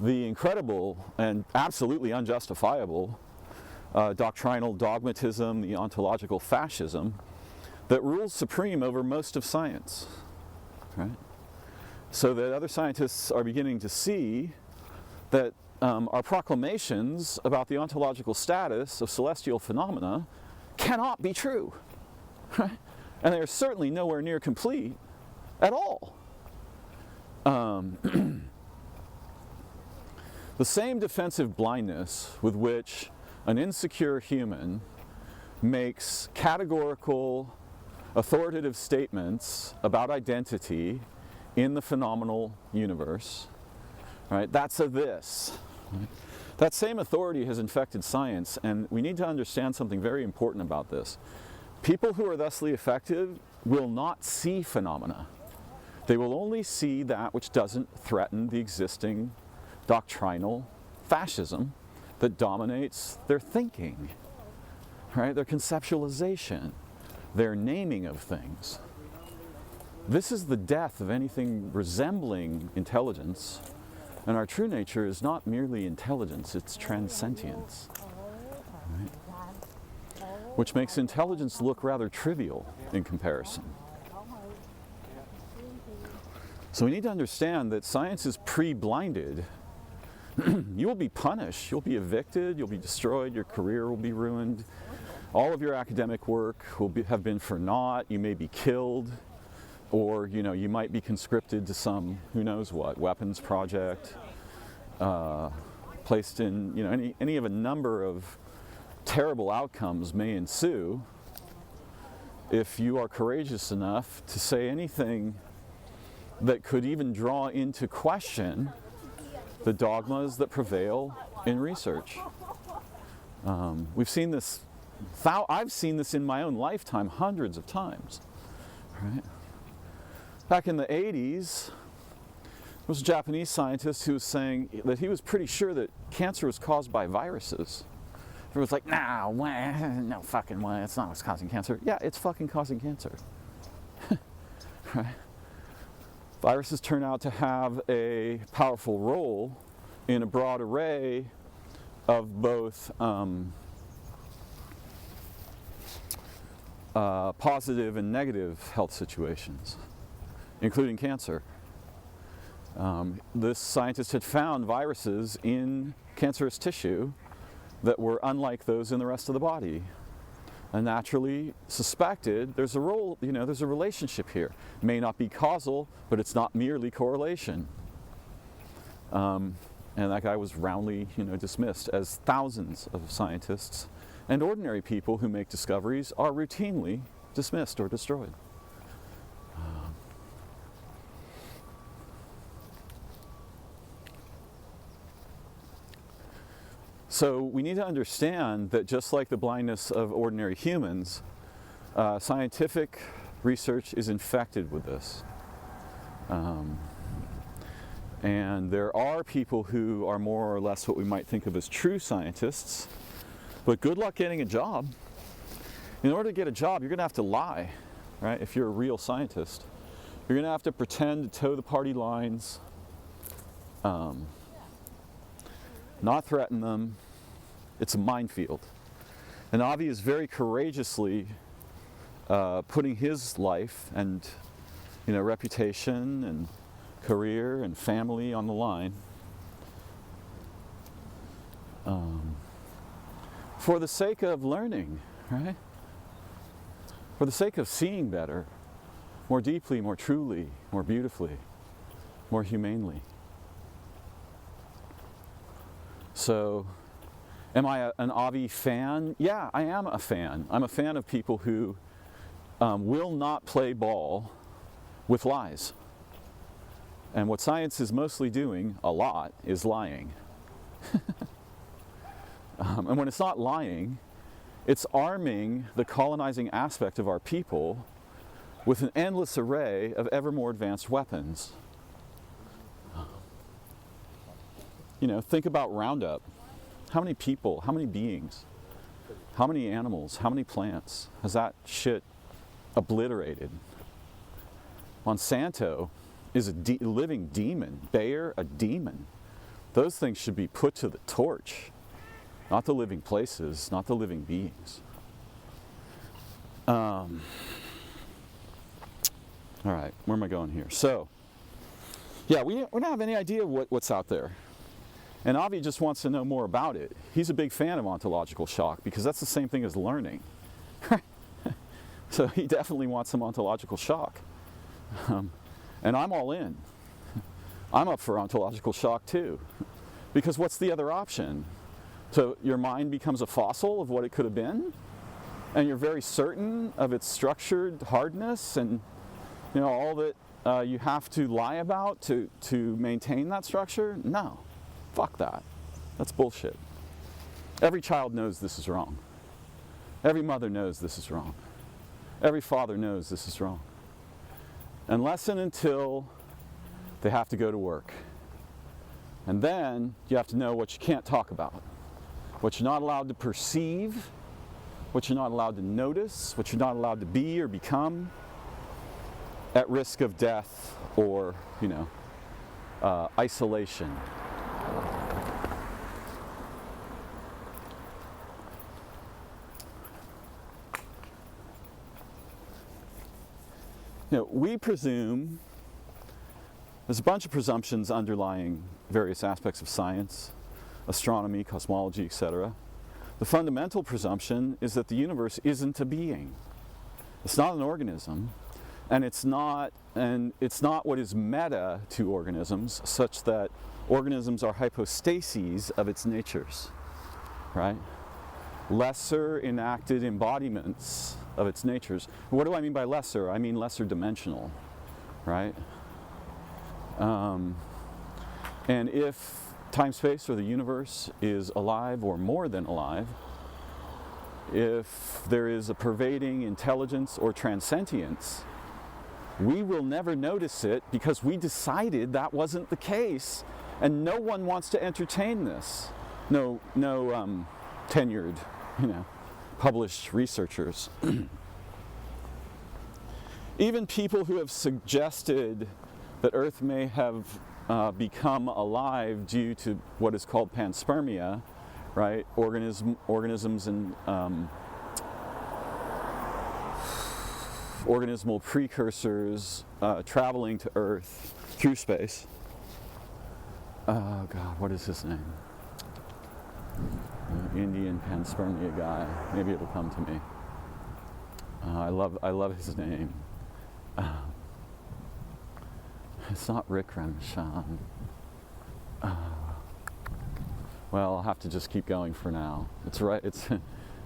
the incredible and absolutely unjustifiable doctrinal dogmatism, the ontological fascism that rules supreme over most of science, right? So that other scientists are beginning to see that our proclamations about the ontological status of celestial phenomena cannot be true, right? And they are certainly nowhere near complete at all. The same defensive blindness with which an insecure human makes categorical, authoritative statements about identity in the phenomenal universe, right? That's a this. Right? That same authority has infected science, and we need to understand something very important about this. People who are thusly affected will not see phenomena. They will only see that which doesn't threaten the existing doctrinal fascism that dominates their thinking, right? Their conceptualization, their naming of things. This is the death of anything resembling intelligence, and our true nature is not merely intelligence, it's transcendence, right? Which makes intelligence look rather trivial in comparison. So we need to understand that science is pre-blinded. You will be punished, you'll be evicted, you'll be destroyed, your career will be ruined, all of your academic work will have been for naught, you may be killed, or you might be conscripted to some, who knows what, weapons project, placed in, any of a number of terrible outcomes may ensue if you are courageous enough to say anything that could even draw into question the dogmas that prevail in research. We've seen this, I've seen this in my own lifetime hundreds of times, right? Back in the 80s, there was a Japanese scientist who was saying that he was pretty sure that cancer was caused by viruses. Everyone's like, nah, no fucking way, it's not what's causing cancer. Yeah, it's fucking causing cancer. Right? Viruses turn out to have a powerful role in a broad array of both positive and negative health situations, including cancer. This scientist had found viruses in cancerous tissue that were unlike those in the rest of the body, and naturally suspected there's a there's a relationship here. May not be causal, but it's not merely correlation. And that guy was roundly, dismissed, as thousands of scientists and ordinary people who make discoveries are routinely dismissed or destroyed. So we need to understand that just like the blindness of ordinary humans, scientific research is infected with this. And there are people who are more or less what we might think of as true scientists, but good luck getting a job. In order to get a job, you're going to have to lie, right? If you're a real scientist, you're going to have to pretend to toe the party lines, not threaten them. It's a minefield. And Avi is very courageously putting his life and reputation and career and family on the line for the sake of learning, right? For the sake of seeing better, more deeply, more truly, more beautifully, more humanely. So, am I an Avi fan? Yeah, I am a fan. I'm a fan of people who will not play ball with lies. And what science is mostly doing, a lot, is lying. And when it's not lying, it's arming the colonizing aspect of our people with an endless array of ever more advanced weapons. Think about Roundup. How many people, how many beings, how many animals, how many plants has that shit obliterated? Monsanto is a living demon. Bayer, a demon. Those things should be put to the torch. Not the living places, not the living beings. All right, where am I going here? So, yeah, we don't have any idea what's out there. And Avi just wants to know more about it. He's a big fan of ontological shock because that's the same thing as learning. So he definitely wants some ontological shock. And I'm all in. I'm up for ontological shock too. Because what's the other option? So your mind becomes a fossil of what it could have been, and you're very certain of its structured hardness and all that you have to lie about to maintain that structure? No. Fuck that. That's bullshit. Every child knows this is wrong. Every mother knows this is wrong. Every father knows this is wrong. Unless and until they have to go to work. And then you have to know what you can't talk about, what you're not allowed to perceive, what you're not allowed to notice, what you're not allowed to be or become at risk of death or, isolation. We presume, there's a bunch of presumptions underlying various aspects of science, astronomy, cosmology, etc. The fundamental presumption is that the universe isn't a being. It's not an organism, and it's not what is meta to organisms, such that organisms are hypostases of its natures, right? Lesser enacted embodiments of its natures. What do I mean by lesser? I mean lesser dimensional, right? And if time, space, or the universe is alive or more than alive, if there is a pervading intelligence or transsentience, we will never notice it because we decided that wasn't the case, and no one wants to entertain this. No tenured, published researchers. Even people who have suggested that Earth may have become alive due to what is called panspermia, right? Organisms and organismal precursors traveling to Earth through space. Oh God, what is his name? Indian panspermia guy. Maybe it'll come to me. I love his name. It's not Rick Remshan. Well, I'll have to just keep going for now. It's right. It's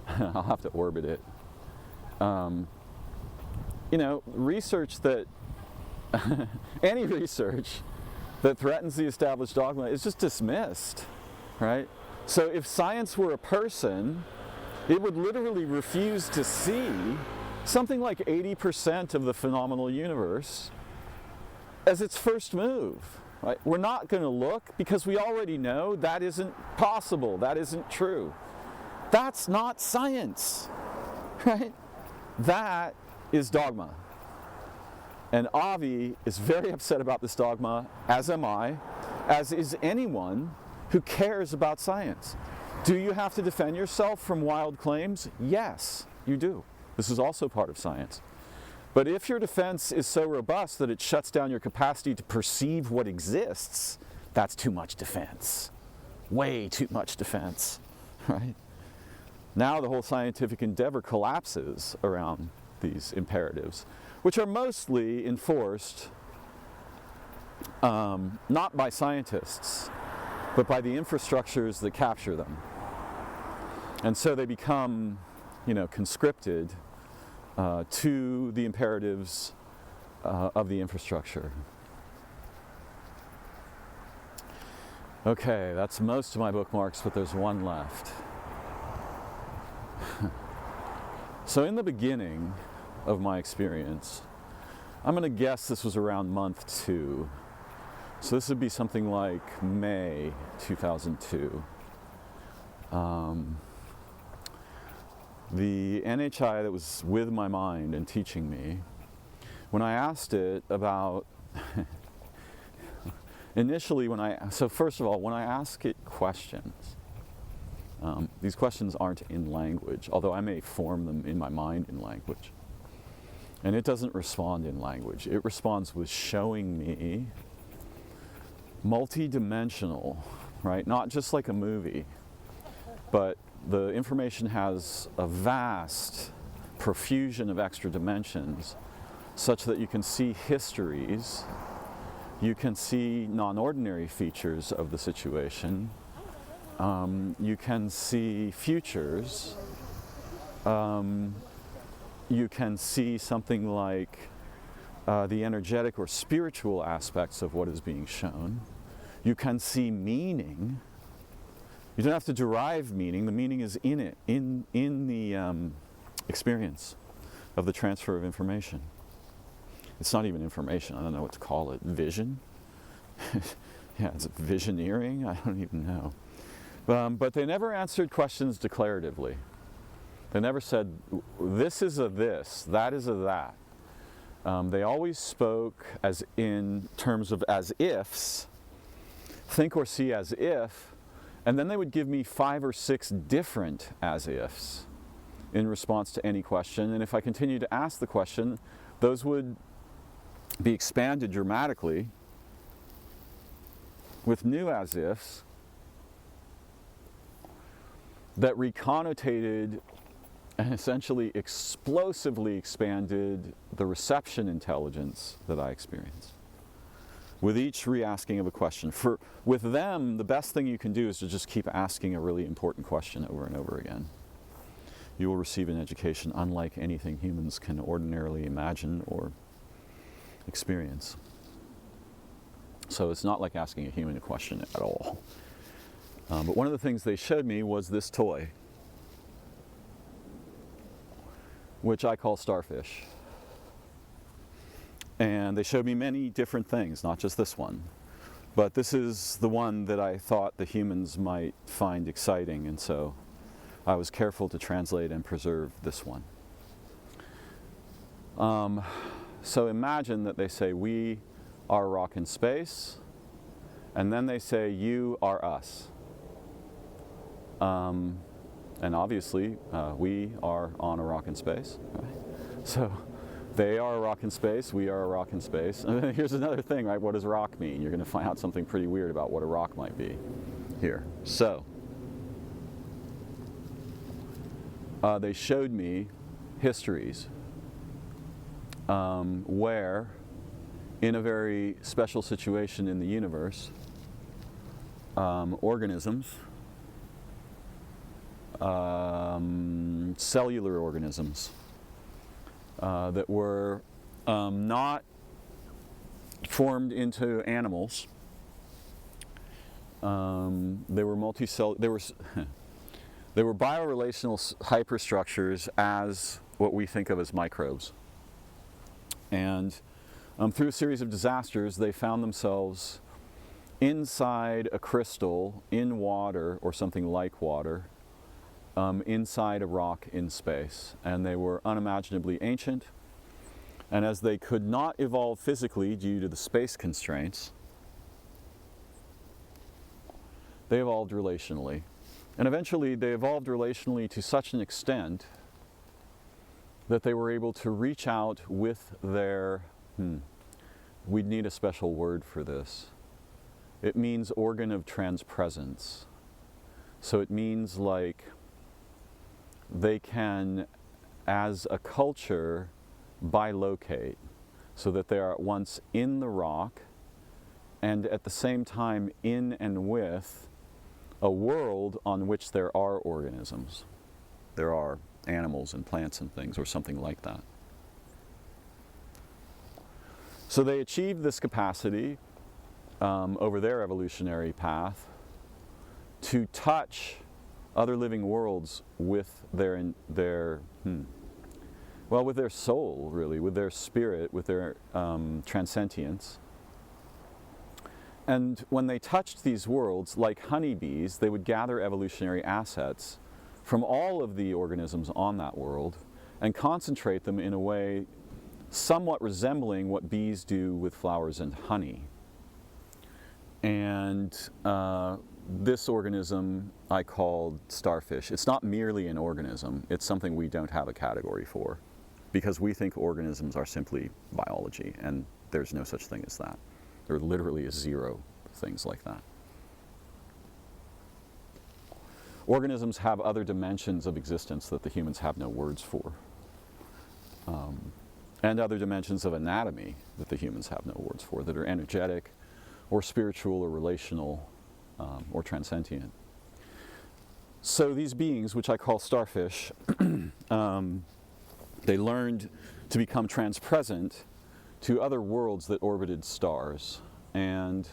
I'll have to orbit it. You know, research that any research that threatens the established dogma is just dismissed, right? So if science were a person, it would literally refuse to see something like 80% of the phenomenal universe as its first move. Right? We're not going to look because we already know that isn't possible, that isn't true. That's not science, right? That is dogma. And Avi is very upset about this dogma, as am I, as is anyone who cares about science. Do you have to defend yourself from wild claims? Yes, you do. This is also part of science. But if your defense is so robust that it shuts down your capacity to perceive what exists, that's too much defense. Way too much defense, right? Now the whole scientific endeavor collapses around these imperatives, which are mostly enforced not by scientists, but by the infrastructures that capture them. And so they become, you know, conscripted to the imperatives of the infrastructure. Okay, that's most of my bookmarks, but there's one left. So in the beginning of my experience, I'm going to guess this was around month 2. So this would be something like May 2002. The NHI that was with my mind and teaching me, when I asked it about, initially so first of all, when I ask it questions, these questions aren't in language, although I may form them in my mind in language. And it doesn't respond in language. It responds with showing me multi-dimensional, right? Not just like a movie, but the information has a vast profusion of extra dimensions such that you can see histories, you can see non-ordinary features of the situation, you can see futures, you can see something like the energetic or spiritual aspects of what is being shown. You can see meaning. You don't have to derive meaning. The meaning is in it, in the experience of the transfer of information. It's not even information. I don't know what to call it. Vision? Yeah, it's visioneering? I don't even know. But they never answered questions declaratively. They never said, this is a this, that is a that. They always spoke as in terms of as ifs, think or see as if, and then they would give me 5 or 6 different as ifs in response to any question. And if I continued to ask the question, those would be expanded dramatically with new as ifs that reconnotated and essentially explosively expanded the reception intelligence that I experienced. With each re-asking of a question. With them, the best thing you can do is to just keep asking a really important question over and over again. You will receive an education unlike anything humans can ordinarily imagine or experience. So it's not like asking a human a question at all. But one of the things they showed me was this toy, which I call starFish. And they showed me many different things, not just this one. But this is the one that I thought the humans might find exciting, and so I was careful to translate and preserve this one. So imagine that they say, we are a rock in space, And then they say, you are us. And obviously, we are on a rock in space, right? So they are a rock in space, we are a rock in space. And then here's another thing, right? What does rock mean? You're going to find out something pretty weird about what a rock might be here. So they showed me histories where, in a very special situation in the universe, organisms, cellular organisms that were not formed into animals. They were they were biorelational hyperstructures as what we think of as microbes. And through a series of disasters, they found themselves inside a crystal, in water, or something like water, inside a rock in space. And they were unimaginably ancient. And as they could not evolve physically due to the space constraints, they evolved relationally. And eventually they evolved relationally to such an extent that they were able to reach out with their, we'd need a special word for this. It means organ of transpresence. So it means like they can, as a culture, bilocate, so that they are at once in the rock and at the same time in and with a world on which there are organisms. There are animals and plants and things, or something like that. So they achieved this capacity over their evolutionary path to touch other living worlds with with their soul, really, with their spirit, with their transcendence. And when they touched these worlds, like honeybees, they would gather evolutionary assets from all of the organisms on that world and concentrate them in a way somewhat resembling what bees do with flowers and honey. And this organism I called starFish. It's not merely an organism, it's something we don't have a category for, because we think organisms are simply biology, and there's no such thing as that. There literally is zero things like that. Organisms have other dimensions of existence that the humans have no words for, and other dimensions of anatomy that the humans have no words for, that are energetic or spiritual or relational or transcendent. So these beings, which I call starfish, they learned to become transpresent to other worlds that orbited stars. And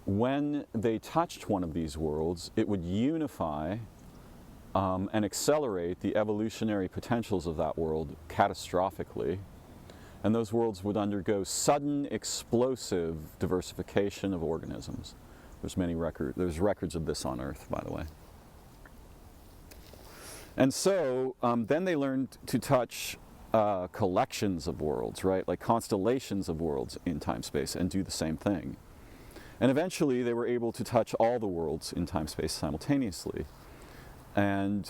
when they touched one of these worlds, it would unify and accelerate the evolutionary potentials of that world catastrophically. And those worlds would undergo sudden, explosive diversification of organisms. There's records of this on Earth, by the way. And so then they learned to touch collections of worlds, right? Like constellations of worlds in time-space, and do the same thing. And eventually they were able to touch all the worlds in time-space simultaneously and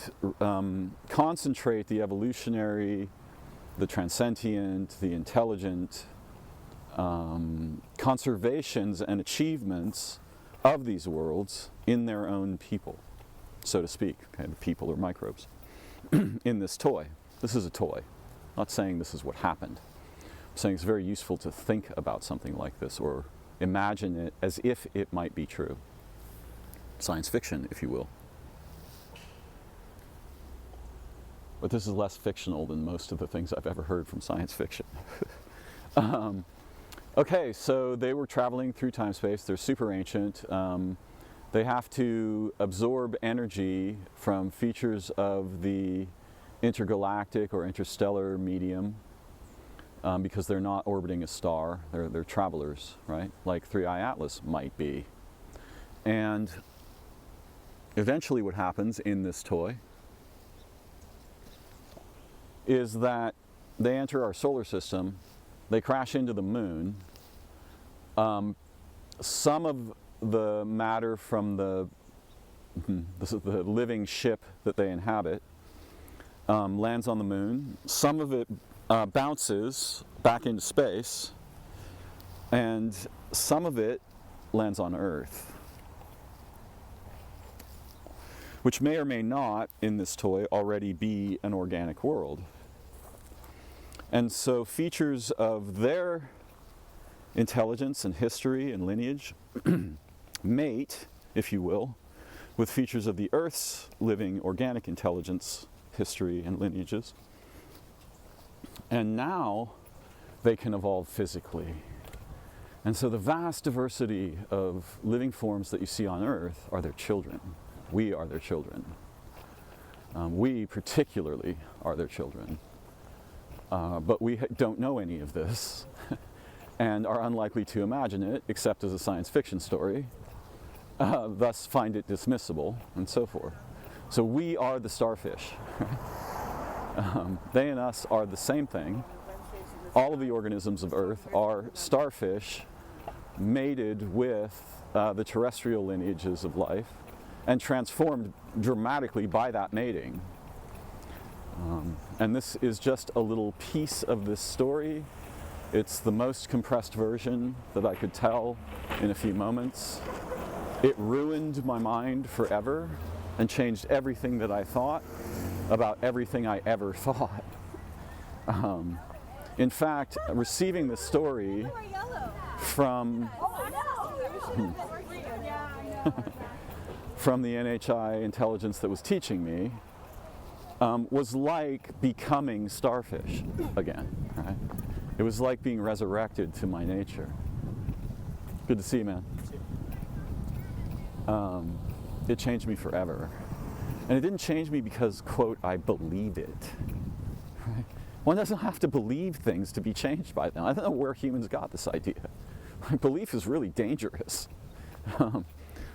concentrate the evolutionary, the transcendent, the intelligent conservations and achievements of these worlds in their own people, so to speak, okay, the people or microbes, in this toy. This is a toy. I'm not saying this is what happened. I'm saying it's very useful to think about something like this, or imagine it as if it might be true. Science fiction, if you will. But this is less fictional than most of the things I've ever heard from science fiction. Okay, so they were traveling through time-space. They're super ancient. They have to absorb energy from features of the intergalactic or interstellar medium because they're not orbiting a star. They're travelers, right? Like 3I Atlas might be. And eventually what happens in this toy is that they enter our solar system, they crash into the moon, some of the matter from the living ship that they inhabit lands on the moon. Some of it bounces back into space, and some of it lands on Earth, which may or may not, in this toy, already be an organic world. And so features of their intelligence and history and lineage mate, if you will, with features of the Earth's living organic intelligence, history, and lineages. And now they can evolve physically. And so the vast diversity of living forms that you see on Earth are their children. We are their children. We particularly are their children. But we don't know any of this and are unlikely to imagine it except as a science fiction story, thus find it dismissible and so forth. So we are the starfish. They and us are the same thing. All of the organisms of Earth are starfish mated with the terrestrial lineages of life and transformed dramatically by that mating. And this is just a little piece of this story. It's the most compressed version that I could tell in a few moments. It ruined my mind forever and changed everything that I thought about everything I ever thought. In fact, receiving this story from from the NHI intelligence that was teaching me was like becoming starfish again, right? It was like being resurrected to my nature. Good to see you, man. It changed me forever. And it didn't change me because, quote, I believe it. Right? One doesn't have to believe things to be changed by them. I don't know where humans got this idea. Belief is really dangerous.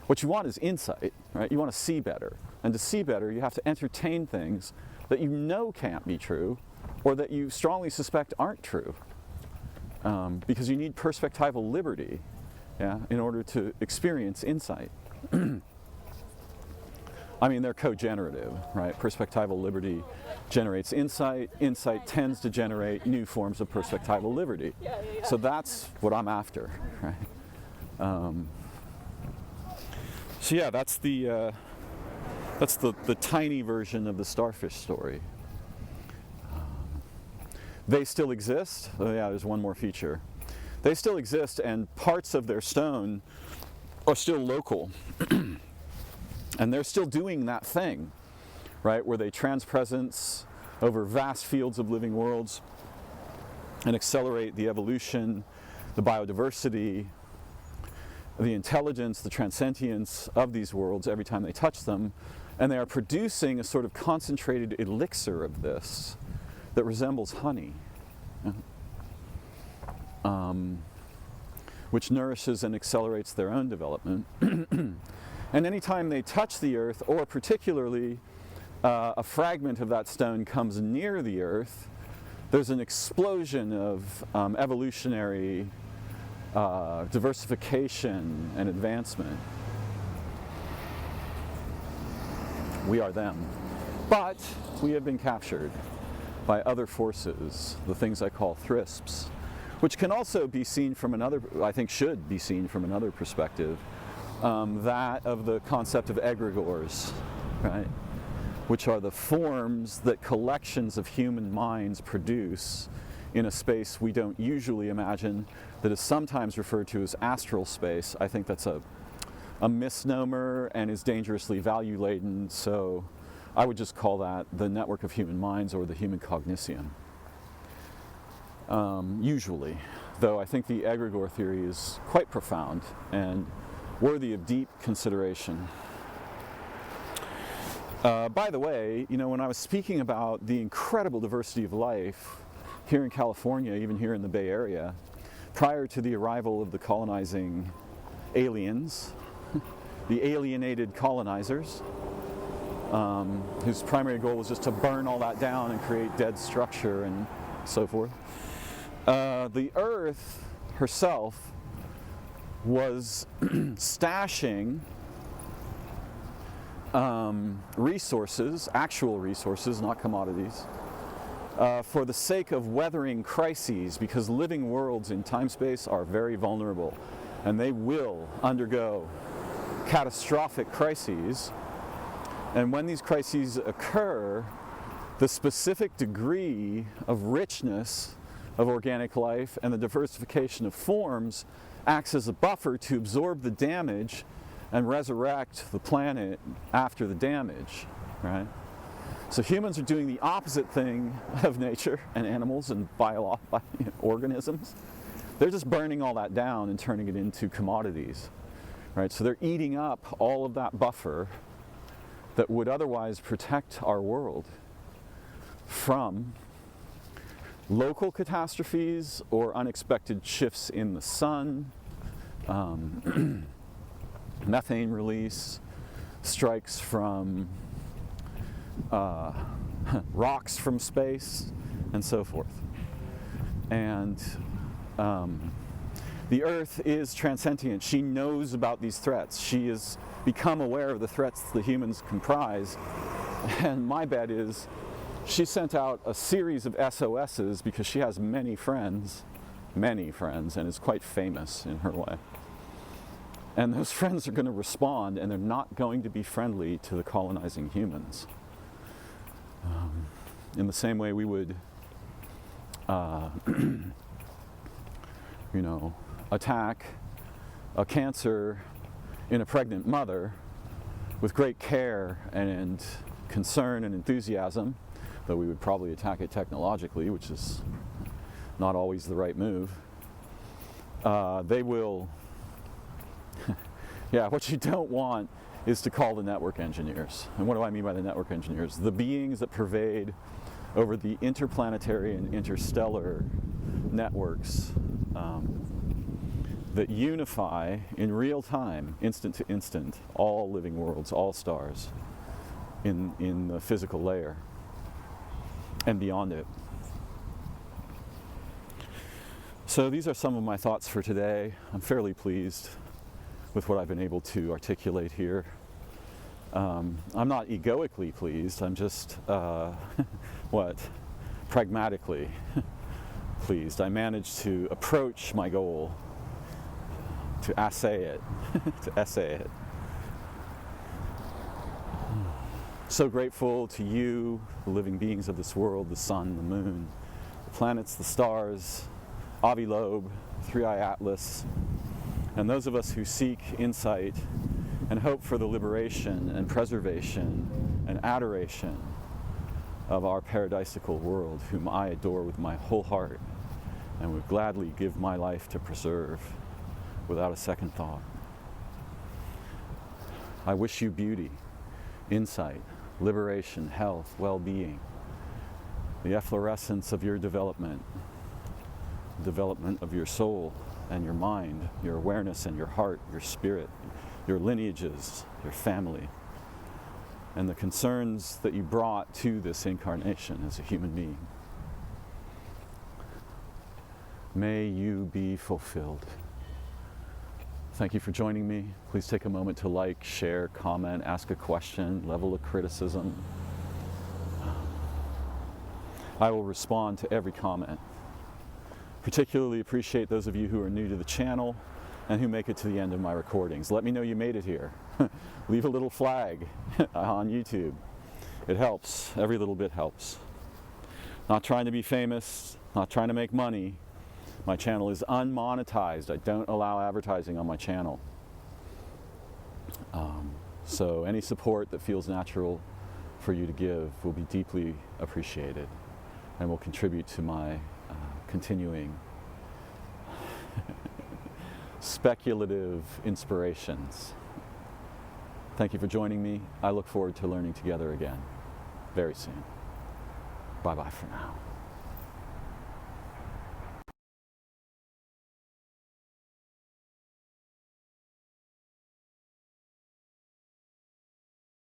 What you want is insight, right? You want to see better. And to see better, you have to entertain things that you know can't be true or that you strongly suspect aren't true. Because you need perspectival liberty, yeah, in order to experience insight. I mean, they're co-generative, right? Perspectival liberty generates insight. Insight tends to generate new forms of perspectival liberty. So that's what I'm after, right? So yeah, that's the tiny version of the starfish story. They still exist. Oh yeah, there's one more feature. They still exist, and parts of their stone are still local. And they're still doing that thing, right, where they transpresence over vast fields of living worlds and accelerate the evolution, the biodiversity, the intelligence, the transcendence of these worlds every time they touch them. And they are producing a sort of concentrated elixir of this that resembles honey, which nourishes and accelerates their own development. And anytime they touch the earth, or particularly a fragment of that stone comes near the earth, there's an explosion of evolutionary diversification and advancement. We are them. But we have been captured by other forces, the things I call thrisps, which can also be seen from another, I think should be seen from another perspective, that of the concept of egregores, right? Which are the forms that collections of human minds produce in a space we don't usually imagine, that is sometimes referred to as astral space. I think that's a misnomer and is dangerously value-laden, so I would just call that the network of human minds or the human cognition. Usually, though I think the egregore theory is quite profound and worthy of deep consideration. By the way, you know, when I was speaking about the incredible diversity of life here in California, even here in the Bay Area, prior to the arrival of the colonizing aliens, the alienated colonizers, whose primary goal was just to burn all that down and create dead structure and so forth, the Earth herself was stashing resources, actual resources, not commodities, for the sake of weathering crises, because living worlds in time-space are very vulnerable, and they will undergo catastrophic crises. And when these crises occur, the specific degree of richness of organic life and the diversification of forms acts as a buffer to absorb the damage and resurrect the planet after the damage, right? So humans are doing the opposite thing of nature and animals and organisms. They're just burning all that down and turning it into commodities, right? So they're eating up all of that buffer that would otherwise protect our world from local catastrophes or unexpected shifts in the sun, methane release, strikes from rocks from space, and so forth. And the Earth is transcendent. She knows about these threats. She has become aware of the threats the humans comprise. And my bet is she sent out a series of SOSs because she has many friends, and is quite famous in her way. And those friends are going to respond, and they're not going to be friendly to the colonizing humans. In the same way we would, attack a cancer in a pregnant mother with great care and concern and enthusiasm, though we would probably attack it technologically, which is not always the right move. They will, what you don't want is to call the network engineers. And what do I mean by the network engineers? The beings that pervade over the interplanetary and interstellar networks that unify in real time, instant to instant, all living worlds, all stars in the physical layer and beyond it. So these are some of my thoughts for today. I'm fairly pleased with what I've been able to articulate here. I'm not egoically pleased, I'm just, pragmatically pleased. I managed to approach my goal, to essay it, So grateful to you, the living beings of this world, the sun, the moon, the planets, the stars, Avi Loeb, Three-Eye Atlas, and those of us who seek insight and hope for the liberation and preservation and adoration of our paradisical world, whom I adore with my whole heart and would gladly give my life to preserve without a second thought. I wish you beauty, insight, liberation, health, well-being, the efflorescence of your development of your soul and your mind, your awareness and your heart, your spirit, your lineages, your family, and the concerns that you brought to this incarnation as a human being. May you be fulfilled. Thank you for joining me. Please take a moment to like, share, comment, ask a question, level a criticism. I will respond to every comment. Particularly appreciate those of you who are new to the channel and who make it to the end of my recordings. Let me know you made it here. Leave a little flag on YouTube. It helps. Every little bit helps. Not trying to be famous, not trying to make money. My channel is unmonetized. I don't allow advertising on my channel. So any support that feels natural for you to give will be deeply appreciated and will contribute to my continuing speculative inspirations. Thank you for joining me. I look forward to learning together again very soon. Bye-bye for now.